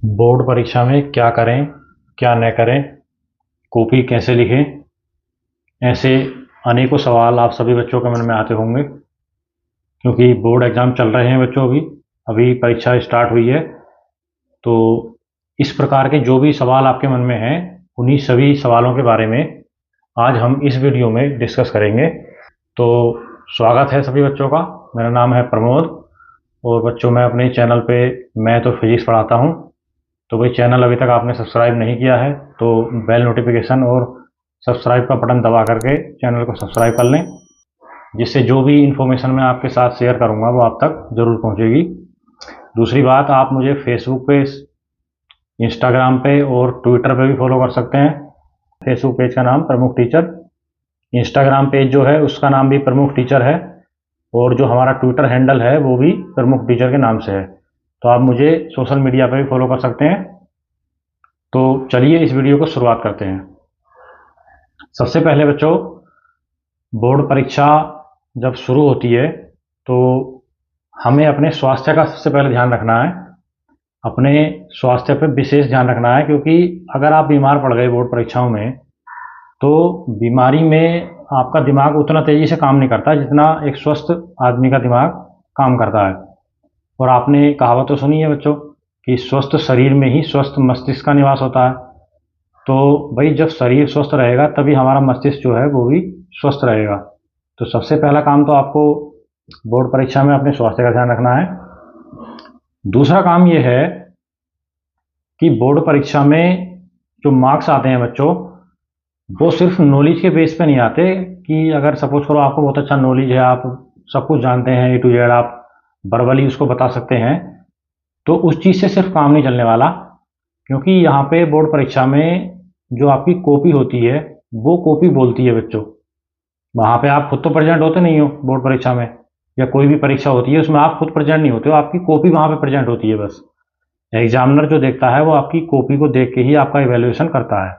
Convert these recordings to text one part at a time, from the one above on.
Board परीक्षा में क्या करें, क्या न करें, कॉपी कैसे लिखें, ऐसे अनेकों सवाल आप सभी बच्चों के मन में आते होंगे। क्योंकि बोर्ड एग्ज़ाम चल रहे हैं बच्चों, अभी अभी परीक्षा स्टार्ट हुई है। तो इस प्रकार के जो भी सवाल आपके मन में हैं, उन्हीं सभी सवालों के बारे में आज हम इस वीडियो में डिस्कस करेंगे। तो स्वागत है सभी बच्चों का। मेरा नाम है प्रमोद और बच्चों मैं अपने चैनल पे मैं तो फिजिक्स पढ़ाता हूँ। तो भाई चैनल अभी तक आपने सब्सक्राइब नहीं किया है तो बेल नोटिफिकेशन और सब्सक्राइब का बटन दबा करके चैनल को सब्सक्राइब कर लें, जिससे जो भी इन्फॉर्मेशन मैं आपके साथ शेयर करूंगा वो आप तक ज़रूर पहुंचेगी। दूसरी बात, आप मुझे फेसबुक पे, इंस्टाग्राम पे और ट्विटर पे भी फॉलो कर सकते हैं। फेसबुक पेज का नाम प्रमुख टीचर, इंस्टाग्राम पेज जो है उसका नाम भी प्रमुख टीचर है और जो हमारा ट्विटर हैंडल है वो भी प्रमुख टीचर के नाम से है। तो आप मुझे सोशल मीडिया पर भी फॉलो कर सकते हैं। तो चलिए इस वीडियो को शुरुआत करते हैं। सबसे पहले बच्चों, बोर्ड परीक्षा जब शुरू होती है तो हमें अपने स्वास्थ्य का सबसे पहले ध्यान रखना है। अपने स्वास्थ्य पर विशेष ध्यान रखना है, क्योंकि अगर आप बीमार पड़ गए बोर्ड परीक्षाओं में तो बीमारी में आपका दिमाग उतना तेज़ी से काम नहीं करता जितना एक स्वस्थ आदमी का दिमाग काम करता है। और आपने कहावत तो सुनी है बच्चों कि स्वस्थ शरीर में ही स्वस्थ मस्तिष्क का निवास होता है। तो भाई जब शरीर स्वस्थ रहेगा तभी हमारा मस्तिष्क जो है वो भी स्वस्थ रहेगा। तो सबसे पहला काम तो आपको बोर्ड परीक्षा में अपने स्वास्थ्य का ध्यान रखना है। दूसरा काम ये है कि बोर्ड परीक्षा में जो मार्क्स आते हैं बच्चों, वो सिर्फ नॉलेज के बेस पे नहीं आते कि अगर सपोज करो आपको बहुत अच्छा नॉलेज है, आप सब कुछ जानते हैं ए टू जेड, आप वर्बली उसको बता सकते हैं, तो उस चीज़ से सिर्फ काम नहीं चलने वाला। क्योंकि यहाँ पे बोर्ड परीक्षा में जो आपकी कॉपी होती है वो कॉपी बोलती है बच्चों। वहाँ पे आप खुद तो प्रेजेंट होते नहीं हो बोर्ड परीक्षा में, या कोई भी परीक्षा होती है उसमें आप खुद प्रेजेंट नहीं होते हो, आपकी कॉपी वहाँ पे प्रेजेंट होती है बस। एग्जामिनर जो देखता है वो आपकी कॉपी को देख के ही आपका इवेल्युएशन करता है।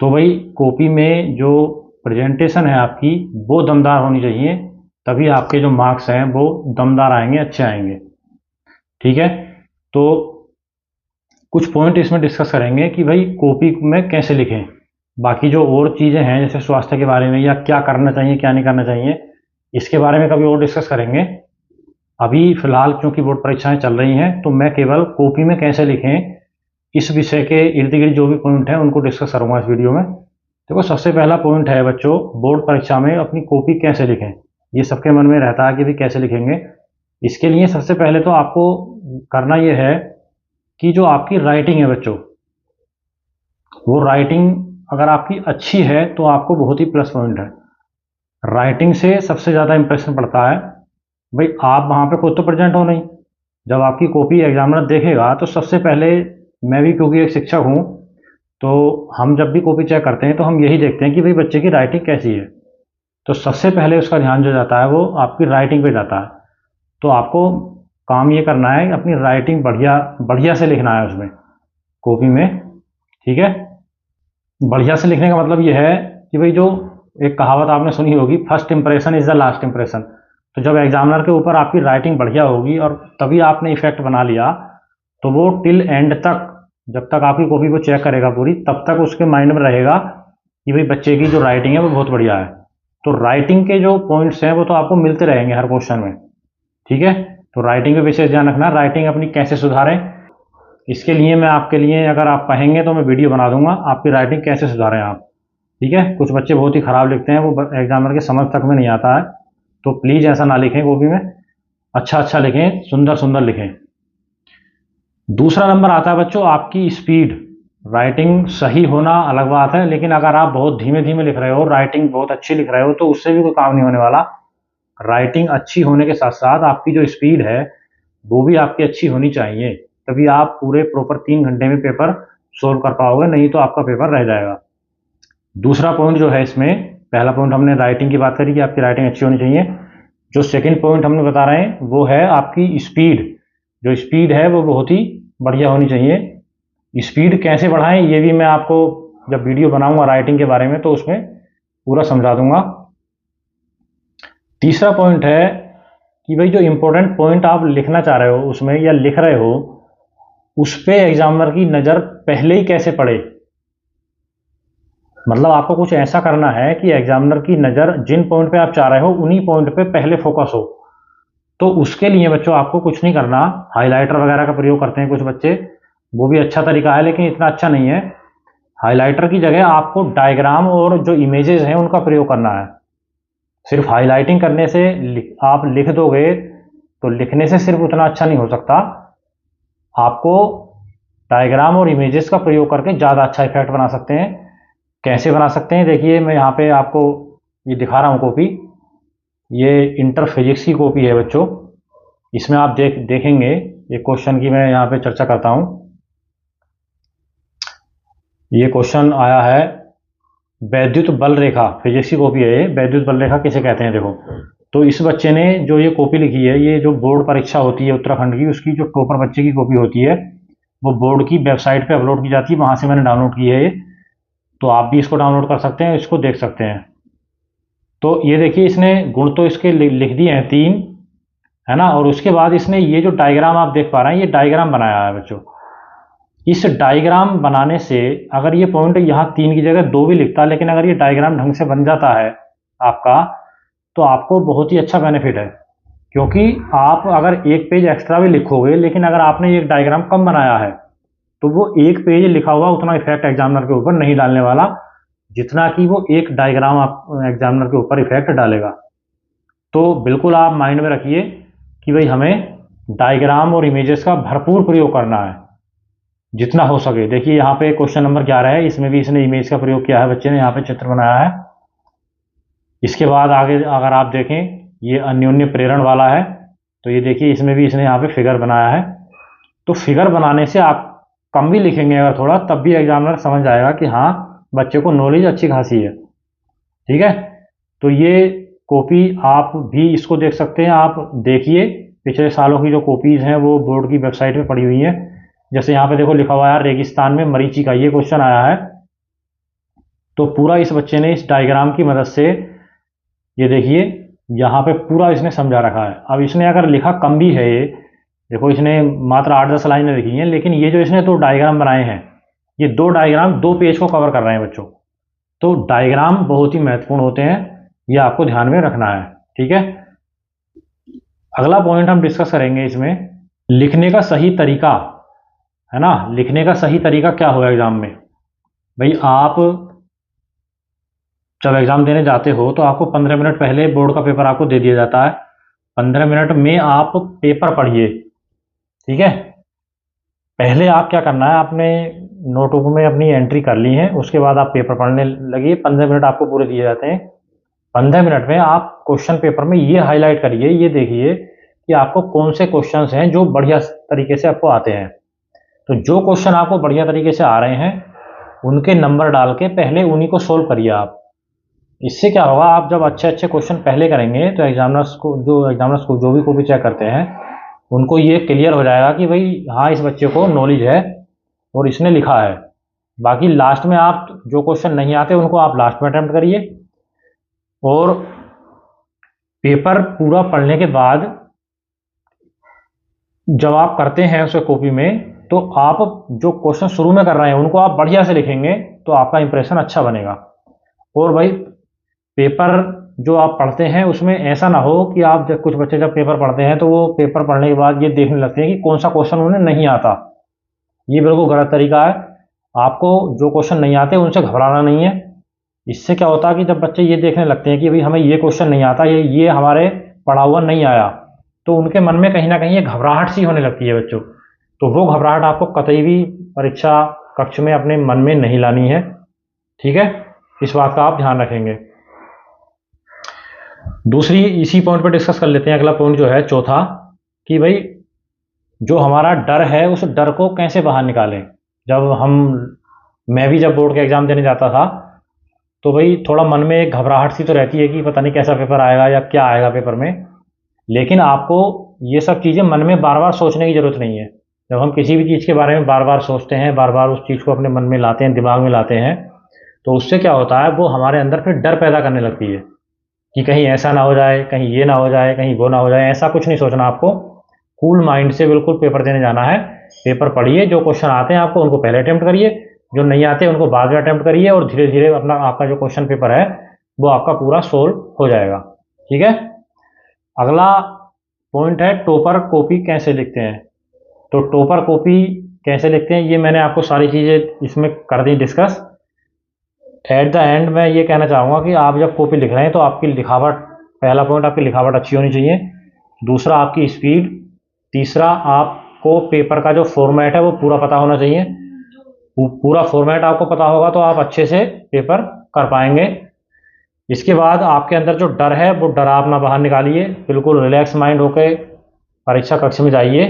तो भाई कॉपी में जो प्रेजेंटेशन है आपकी वो दमदार होनी चाहिए, तभी आपके जो मार्क्स हैं वो दमदार आएंगे, अच्छे आएंगे। ठीक है, तो कुछ पॉइंट इसमें डिस्कस करेंगे कि भाई कॉपी में कैसे लिखें। बाकी जो और चीज़ें हैं जैसे स्वास्थ्य के बारे में या क्या करना चाहिए क्या नहीं करना चाहिए, इसके बारे में कभी और डिस्कस करेंगे। अभी फिलहाल क्योंकि बोर्ड परीक्षाएं चल रही हैं तो मैं केवल कॉपी में कैसे लिखें इस विषय के इर्द गिर्द जो भी पॉइंट हैं उनको डिस्कस करूंगा इस वीडियो में। देखो सबसे पहला पॉइंट है बच्चों, बोर्ड परीक्षा में अपनी कॉपी कैसे लिखें। ये सबके मन में रहता है कि भाई कैसे लिखेंगे। इसके लिए सबसे पहले तो आपको करना ये है कि जो आपकी राइटिंग है बच्चों, वो राइटिंग अगर आपकी अच्छी है तो आपको बहुत ही प्लस पॉइंट है। राइटिंग से सबसे ज़्यादा इंप्रेशन पड़ता है। भाई आप वहाँ पे खुद तो प्रेजेंट हो नहीं, जब आपकी कॉपी एग्जामिनर देखेगा तो सबसे पहले, मैं भी क्योंकि एक शिक्षक हूँ तो हम जब भी कॉपी चेक करते हैं तो हम यही देखते हैं कि भाई बच्चे की राइटिंग कैसी है। तो सबसे पहले उसका ध्यान जो जाता है वो आपकी राइटिंग पे जाता है। तो आपको काम ये करना है अपनी राइटिंग बढ़िया बढ़िया से लिखना है उसमें, कॉपी में। ठीक है, बढ़िया से लिखने का मतलब ये है कि भाई जो एक कहावत आपने सुनी होगी, first impression is the last impression. तो जब एग्जामिनर के ऊपर आपकी राइटिंग बढ़िया होगी और तभी आपने इफेक्ट बना लिया, तो वो टिल एंड तक, जब तक आपकी कॉपी को चेक करेगा पूरी, तब तक उसके माइंड में रहेगा कि भाई बच्चे की जो राइटिंग है वो बहुत बढ़िया है। तो राइटिंग के जो पॉइंट्स हैं वो तो आपको मिलते रहेंगे हर क्वेश्चन में। ठीक है, तो राइटिंग पे विशेष ध्यान रखना। राइटिंग अपनी कैसे सुधारें, इसके लिए मैं आपके लिए, अगर आप कहेंगे तो मैं वीडियो बना दूंगा आपकी राइटिंग कैसे सुधारें आप। ठीक है, कुछ बच्चे बहुत ही खराब लिखते हैं, वो एग्जामिनर के समझ तक में नहीं आता है। तो प्लीज़ ऐसा ना लिखें कॉपी में, अच्छा अच्छा लिखें, सुंदर सुंदर लिखें। दूसरा नंबर आता है बच्चों आपकी स्पीड। राइटिंग सही होना अलग बात है, लेकिन अगर आप बहुत धीमे धीमे लिख रहे हो, राइटिंग बहुत अच्छी लिख रहे हो, तो उससे भी कोई काम नहीं होने वाला। राइटिंग अच्छी होने के साथ साथ आपकी जो स्पीड है वो भी आपकी अच्छी होनी चाहिए, तभी आप पूरे प्रॉपर 3 घंटे में पेपर सोल्व कर पाओगे, नहीं तो आपका पेपर रह जाएगा। दूसरा पॉइंट जो है इसमें, पहला पॉइंट हमने राइटिंग की बात करी कि आपकी राइटिंग अच्छी होनी चाहिए। जो सेकंड पॉइंट हमने बता रहे हैं वो है आपकी स्पीड। जो स्पीड है वो बहुत ही बढ़िया होनी चाहिए। स्पीड कैसे बढ़ाएं ये भी मैं आपको जब वीडियो बनाऊंगा राइटिंग के बारे में तो उसमें पूरा समझा दूंगा। तीसरा पॉइंट है कि भाई जो इंपॉर्टेंट पॉइंट आप लिखना चाह रहे हो उसमें या लिख रहे हो, उस पे एग्जामिनर की नज़र पहले ही कैसे पड़े। मतलब आपको कुछ ऐसा करना है कि एग्जामिनर की नज़र जिन पॉइंट पे आप चाह रहे हो उन्हीं पॉइंट पे पहले फोकस हो। तो उसके लिए बच्चों आपको कुछ नहीं करना, हाइलाइटर वगैरह का प्रयोग करते हैं कुछ बच्चे, वो भी अच्छा तरीका है लेकिन इतना अच्छा नहीं है। हाइलाइटर की जगह आपको डायग्राम और जो इमेजेस हैं उनका प्रयोग करना है। सिर्फ हाइलाइटिंग करने से आप लिख दोगे तो लिखने से सिर्फ उतना अच्छा नहीं हो सकता, आपको डायग्राम और इमेजेस का प्रयोग करके ज़्यादा अच्छा इफेक्ट बना सकते हैं। कैसे बना सकते हैं, देखिए मैं यहाँ पे आपको ये दिखा रहा हूँ कॉपी, ये इंटर फिजिक्स की कॉपी है बच्चों। इसमें आप देखेंगे एक क्वेश्चन की मैं यहाँ पे चर्चा करता हूँ। ये क्वेश्चन आया है वैद्युत बल रेखा, फिजिक्स की कॉपी है ये, वैद्युत बल रेखा किसे कहते हैं देखो। तो इस बच्चे ने जो ये कॉपी लिखी है, ये जो बोर्ड परीक्षा होती है उत्तराखंड की, उसकी जो टॉपर बच्चे की कॉपी होती है वो बोर्ड की वेबसाइट पे अपलोड की जाती है, वहाँ से मैंने डाउनलोड की है ये। तो आप भी इसको डाउनलोड कर सकते हैं, इसको देख सकते हैं। तो ये देखिए इसने गुण तो इसके लिख दिए हैं 3, है ना, और उसके बाद इसने ये जो डायग्राम आप देख पा रहे हैं ये डायग्राम बनाया है बच्चों। इस डायग्राम बनाने से अगर ये पॉइंट यहाँ 3 की जगह 2 भी लिखता, लेकिन अगर ये डायग्राम ढंग से बन जाता है आपका, तो आपको बहुत ही अच्छा बेनिफिट है। क्योंकि आप अगर एक पेज एक्स्ट्रा भी लिखोगे लेकिन अगर आपने एक डायग्राम कम बनाया है तो वो एक पेज लिखा हुआ उतना इफेक्ट एग्जामिनर के ऊपर नहीं डालने वाला जितना कि वो एक डायग्राम आप एग्जामिनर के ऊपर इफेक्ट डालेगा। तो बिल्कुल आप माइंड में रखिए कि भाई हमें डायग्राम और इमेजेस का भरपूर प्रयोग करना है जितना हो सके। देखिए यहाँ पे क्वेश्चन नंबर 11 है, इसमें भी इसने इमेज का प्रयोग किया है, बच्चे ने यहाँ पे चित्र बनाया है। इसके बाद आगे अगर आप देखें ये अन्योन्य प्रेरण वाला है, तो ये देखिए इसमें भी इसने यहाँ पे फिगर बनाया है। तो फिगर बनाने से आप कम भी लिखेंगे अगर थोड़ा, तब भी एग्जामिनर समझ जाएगा कि हाँ बच्चे को नॉलेज अच्छी खासी है। ठीक है, तो ये कॉपी आप भी इसको देख सकते हैं। आप देखिए पिछले सालों की जो कॉपीज़ हैं वो बोर्ड की वेबसाइट पे पड़ी हुई हैं। जैसे यहाँ पे देखो लिखा हुआ है रेगिस्तान में मरीचिका, ये क्वेश्चन आया है। तो पूरा इस बच्चे ने इस डायग्राम की मदद से, ये देखिए यहाँ पे पूरा इसने समझा रखा है। अब इसने अगर लिखा कम भी है, ये देखो इसने मात्र 8-10 लाइनें लिखी हैं, लेकिन ये जो इसने 2 डायग्राम बनाए हैं, ये 2 डायग्राम 2 पेज को कवर कर रहे हैं बच्चों। तो डायग्राम बहुत ही महत्वपूर्ण होते हैं, ये आपको ध्यान में रखना है। ठीक है, अगला पॉइंट हम डिस्कस करेंगे इसमें लिखने का सही तरीका, है ना। लिखने का सही तरीका क्या होगा एग्जाम में। भाई आप जब एग्जाम देने जाते हो तो आपको 15 मिनट पहले बोर्ड का पेपर आपको दे दिया जाता है। 15 मिनट में आप पेपर पढ़िए। ठीक है, पहले आप क्या करना है, आपने नोटबुक में अपनी एंट्री कर ली है, उसके बाद आप पेपर पढ़ने लगिए। 15 मिनट आपको पूरे दिए जाते हैं। 15 मिनट में आप क्वेश्चन पेपर में ये हाईलाइट करिए, ये देखिए कि आपको कौन से क्वेश्चंस हैं जो बढ़िया तरीके से आपको आते हैं। तो जो क्वेश्चन आपको बढ़िया तरीके से आ रहे हैं उनके नंबर डाल के पहले उन्हीं को सोल्व करिए आप। इससे क्या होगा, आप जब अच्छे अच्छे क्वेश्चन पहले करेंगे तो एग्जामिनर्स को जो भी कॉपी चेक करते हैं उनको ये क्लियर हो जाएगा कि भाई हाँ इस बच्चे को नॉलेज है और इसने लिखा है। बाकी लास्ट में आप जो क्वेश्चन नहीं आते उनको आप लास्ट में अटेम्प्ट करिए, और पेपर पूरा पढ़ने के बाद जब आप करते हैं उसे कॉपी में, तो आप जो क्वेश्चन शुरू में कर रहे हैं उनको आप बढ़िया से लिखेंगे तो आपका इंप्रेशन अच्छा बनेगा। और भाई पेपर जो आप पढ़ते हैं उसमें ऐसा ना हो कि आप कुछ बच्चे जब पेपर पढ़ते हैं तो वो पेपर पढ़ने के बाद ये देखने लगते हैं कि कौन सा क्वेश्चन उन्हें नहीं आता। ये बिल्कुल गलत तरीका है। आपको जो क्वेश्चन नहीं आते उनसे घबराना नहीं है। इससे क्या होता है कि जब बच्चे ये देखने लगते हैं कि भाई हमें ये क्वेश्चन नहीं आता, ये हमारे पढ़ा हुआ नहीं आया, तो उनके मन में कहीं ना कहीं ये घबराहट सी होने लगती है बच्चों। तो वो घबराहट आपको कतई भी परीक्षा कक्ष में अपने मन में नहीं लानी है। ठीक है, इस बात का आप ध्यान रखेंगे। दूसरी इसी पॉइंट पर डिस्कस कर लेते हैं। अगला पॉइंट जो है चौथा, कि भाई जो हमारा डर है उस डर को कैसे बाहर निकालें। मैं भी जब बोर्ड के एग्जाम देने जाता था तो भाई थोड़ा मन में एक घबराहट सी तो रहती है कि पता नहीं कैसा पेपर आएगा या क्या आएगा पेपर में। लेकिन आपको ये सब चीज़ें मन में बार बार सोचने की ज़रूरत नहीं है। जब हम किसी भी चीज़ के बारे में बार बार सोचते हैं, बार बार उस चीज़ को अपने मन में लाते हैं, दिमाग में लाते हैं, तो उससे क्या होता है, वो हमारे अंदर फिर डर पैदा करने लगती है कि कहीं ऐसा ना हो जाए, कहीं ये ना हो जाए, कहीं वो ना हो जाए। ऐसा कुछ नहीं सोचना आपको। कूल माइंड से बिल्कुल पेपर देने जाना है। पेपर पढ़िए, जो क्वेश्चन आते हैं आपको उनको पहले अटेम्प्ट करिए, जो नहीं आते उनको बाद में अटेम्प्ट करिए, और धीरे धीरे अपना आपका जो क्वेश्चन पेपर है वो आपका पूरा सोल्व हो जाएगा। ठीक है। अगला पॉइंट है टॉपर कॉपी कैसे लिखते हैं। तो टॉपर कॉपी कैसे लिखते हैं ये मैंने आपको सारी चीज़ें इसमें कर दी डिस्कस। एट द एंड मैं ये कहना चाहूँगा कि आप जब कॉपी लिख रहे हैं तो आपकी लिखावट, पहला पॉइंट आपकी लिखावट अच्छी होनी चाहिए, दूसरा आपकी स्पीड, तीसरा आपको पेपर का जो फॉर्मेट है वो पूरा पता होना चाहिए। पूरा फॉर्मेट आपको पता होगा तो आप अच्छे से पेपर कर पाएंगे। इसके बाद आपके अंदर जो डर है वो डर आप ना बाहर निकालिए, बिल्कुल रिलैक्स माइंड होकर परीक्षा कक्ष में जाइए,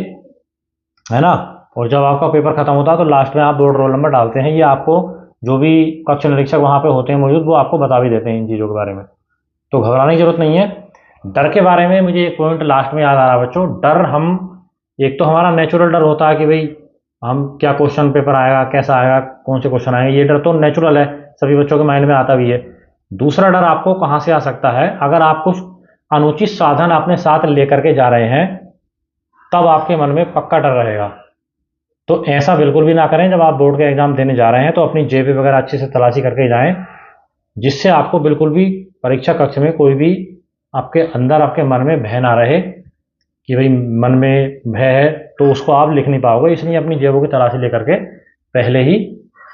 है ना। और जब आपका पेपर खत्म होता है तो लास्ट में आप बोर्ड रोल नंबर डालते हैं, ये आपको जो भी कक्ष निरीक्षक वहाँ पे होते हैं मौजूद वो आपको बता भी देते हैं इन चीज़ों के बारे में, तो घबराने की जरूरत नहीं है। डर के बारे में मुझे एक पॉइंट लास्ट में याद आ रहा है बच्चों। डर, हम एक तो हमारा नेचुरल डर होता है कि भाई हम क्या क्वेश्चन पेपर आएगा, कैसा आएगा, कौन से क्वेश्चन आएंगे, ये डर तो नेचुरल है, सभी बच्चों के माइंड में आता भी है। दूसरा डर आपको कहाँ से आ सकता है, अगर आप कुछ अनुचित साधन अपने साथ लेकर के जा रहे हैं तब आपके मन में पक्का डर रहेगा। तो ऐसा बिल्कुल भी ना करें। जब आप बोर्ड का एग्जाम देने जा रहे हैं तो अपनी जेब वगैरह अच्छे से तलाशी करके जाएं, जिससे आपको बिल्कुल भी परीक्षा कक्ष में कोई भी आपके अंदर, आपके मन में भय ना रहे कि भाई मन में भय है तो उसको आप लिख नहीं पाओगे। इसलिए अपनी जेबों की तलाशी लेकर के पहले ही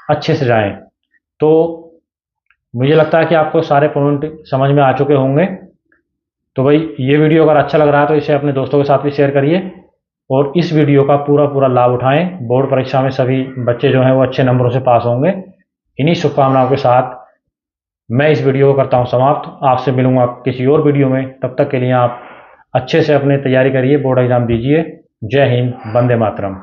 अच्छे से जाएं। तो मुझे लगता है कि आपको सारे पॉइंट समझ में आ चुके होंगे। तो भाई ये वीडियो अगर अच्छा लग रहा है तो इसे अपने दोस्तों के साथ भी शेयर करिए, और इस वीडियो का पूरा लाभ उठाएं। बोर्ड परीक्षा में सभी बच्चे जो हैं वो अच्छे नंबरों से पास होंगे। इन्हीं शुभकामनाओं के साथ मैं इस वीडियो को करता हूं समाप्त। आपसे मिलूंगा किसी और वीडियो में, तब तक के लिए आप अच्छे से अपनी तैयारी करिए, बोर्ड एग्जाम दीजिए। जय हिंद, वंदे मातरम।